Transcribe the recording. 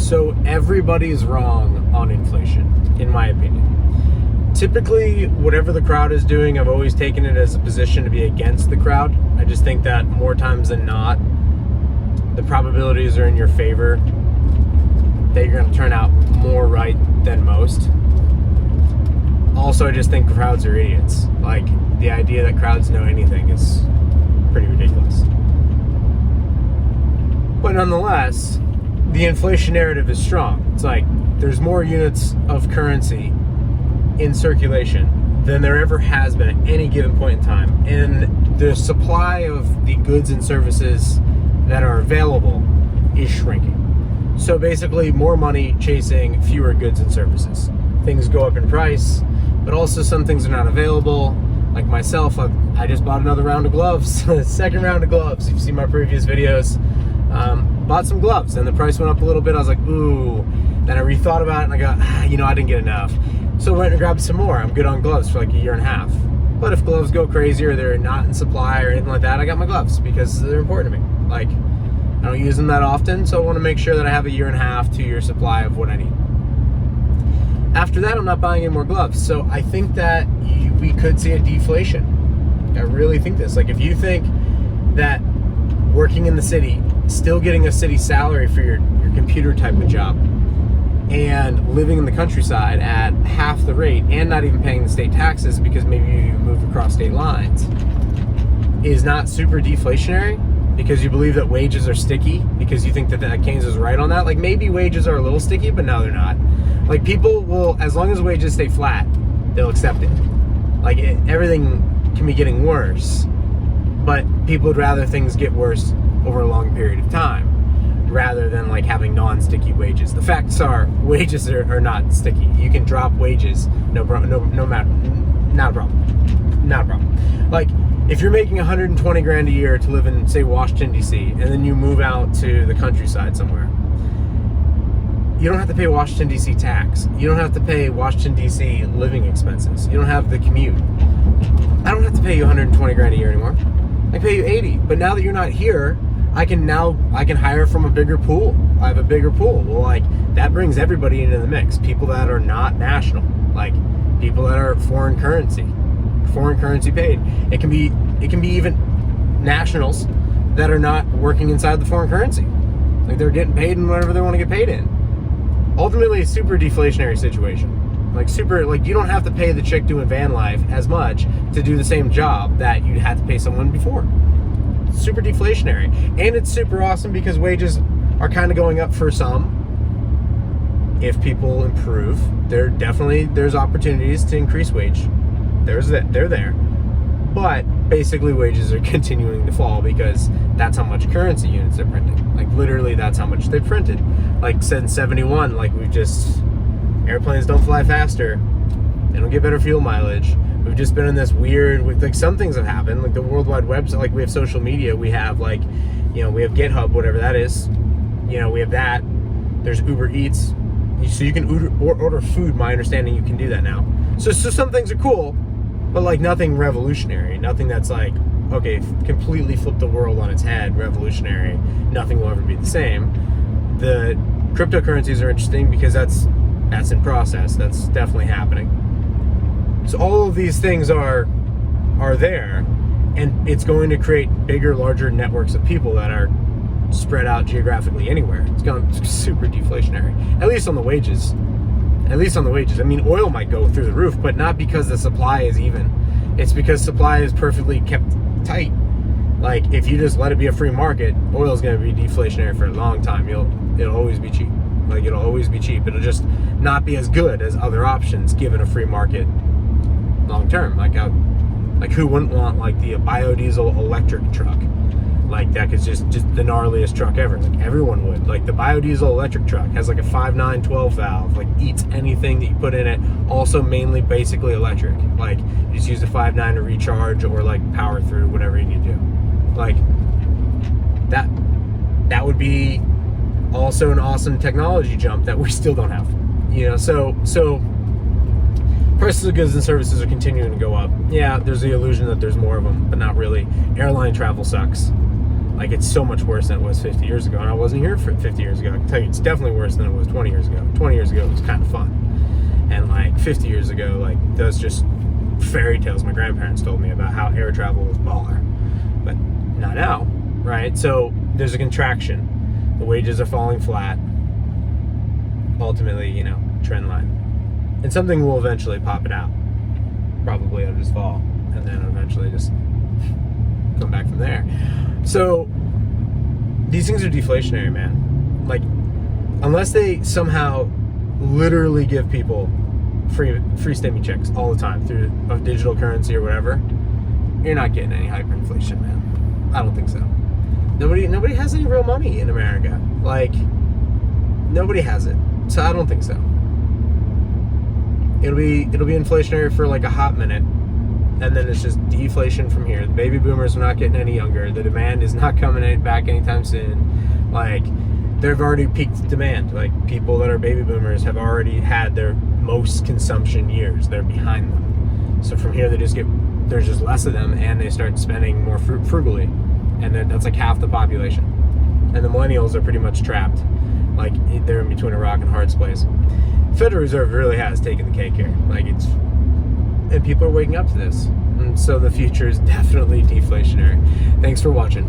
So everybody's wrong on inflation, in my opinion. Typically, whatever the crowd is doing, I've always taken it as a position to be against the crowd. I just think that more times than not, the probabilities are in your favor that you're going to turn out more right than most. Also, I just think crowds are idiots. Like, the idea that crowds know anything is pretty ridiculous. But nonetheless, the inflation narrative is strong. It's like there's more units of currency in circulation than there ever has been at any given point in time. And the supply of the goods and services that are available is shrinking. So basically, more money chasing fewer goods and services. Things go up in price, but also some things are not available. Like myself, I just bought another round of gloves, second round of gloves. If you've seen my previous videos, bought some gloves and the price went up a little bit. I was like, ooh. Then I rethought about it and I got, I didn't get enough. So I went and grabbed some more. I'm good on gloves for like a year and a half. But if gloves go crazy or they're not in supply or anything like that, I got my gloves because they're important to me. Like, I don't use them that often, so I want to make sure that I have a year and a half, 2 year supply of what I need. After that, I'm not buying any more gloves. So I think that we could see a deflation. I really think this. Like, if you think that working in the city, still getting a city salary for your computer type of job, and living in the countryside at half the rate and not even paying the state taxes because maybe you moved across state lines is not super deflationary because you believe that wages are sticky because you think that Keynes is right on that. Like, maybe wages are a little sticky, but no, they're not. Like, people will, as long as wages stay flat, they'll accept it. Like, everything can be getting worse, but people would rather things get worse over a long period of time rather than like having non-sticky wages. The facts are wages are not sticky. You can drop wages, no matter, not a problem. Like, if you're making 120 grand a year to live in, say, Washington, D.C., and then you move out to the countryside somewhere, you don't have to pay Washington, D.C. tax. You don't have to pay Washington, D.C. living expenses. You don't have the commute. I don't have to pay you 120 grand a year anymore. I pay you 80. But now that you're not here, I can hire from a bigger pool. I have a bigger pool. Well, like, that brings everybody into the mix. People that are not national, like people that are foreign currency paid. It can be even nationals that are not working inside the foreign currency. Like, they're getting paid in whatever they want to get paid in. Ultimately, a super deflationary situation. Like, you don't have to pay the chick doing van life as much to do the same job that you'd have to pay someone before. Super deflationary. And it's super awesome because wages are kind of going up for some. If people improve, there's opportunities to increase wage. They're there. But basically wages are continuing to fall because that's how much currency units they're printing. Like, literally, that's how much they printed. Like, since 71, like, airplanes don't fly faster. They don't get better fuel mileage. We've just been in this weird, like, some things have happened, like the World Wide Web, like, we have social media, we have, like, we have GitHub, whatever that is, we have that, there's Uber Eats, so you can order food. My understanding, you can do that now. So some things are cool, but, like, nothing revolutionary, nothing that's like, okay, completely flip the world on its head, revolutionary, nothing will ever be the same. The cryptocurrencies are interesting because that's in process, that's definitely happening. So all of these things are there, and it's going to create bigger, larger networks of people that are spread out geographically anywhere. It's super deflationary, at least on the wages. I mean, oil might go through the roof, but not because the supply is even. It's because supply is perfectly kept tight. Like, if you just let it be a free market, oil is going to be deflationary for a long time. It'll always be cheap. Like, it'll always be cheap. It'll just not be as good as other options given a free market long term. Like who wouldn't want, like, the biodiesel electric truck? Like, that is just the gnarliest truck ever. Like, everyone would. Like, the biodiesel electric truck has like a 5.9/12 valve, like, eats anything that you put in it. Also mainly basically electric. Like, you just use the 5.9 to recharge or, like, power through whatever you need to do. Like, that would be also an awesome technology jump that we still don't have. So prices of goods and services are continuing to go up. Yeah, there's the illusion that there's more of them, but not really. Airline travel sucks. Like, it's so much worse than it was 50 years ago, and I wasn't here for 50 years ago. I can tell you, it's definitely worse than it was 20 years ago. 20 years ago, it was kind of fun. And, like, 50 years ago, like, those just fairy tales my grandparents told me about how air travel was baller. But not now, right? So there's a contraction. The wages are falling flat. Ultimately, trend line. And something will eventually pop it out. Probably it'll just fall. And then eventually just come back from there. So these things are deflationary, man. Like, unless they somehow literally give people free stimmy checks all the time through a digital currency or whatever, you're not getting any hyperinflation, man. I don't think so. Nobody has any real money in America. Like, nobody has it. So I don't think so. It'll be inflationary for like a hot minute, and then it's just deflation from here. The baby boomers are not getting any younger. The demand is not coming back anytime soon. Like, they've already peaked demand. Like, people that are baby boomers have already had their most consumption years. They're behind them. So from here, there's just less of them, and they start spending more frugally. And then that's like half the population. And the millennials are pretty much trapped. Like, they're in between a rock and a hard place. Federal Reserve really has taken the cake here. Like, and people are waking up to this. And so the future is definitely deflationary. Thanks for watching.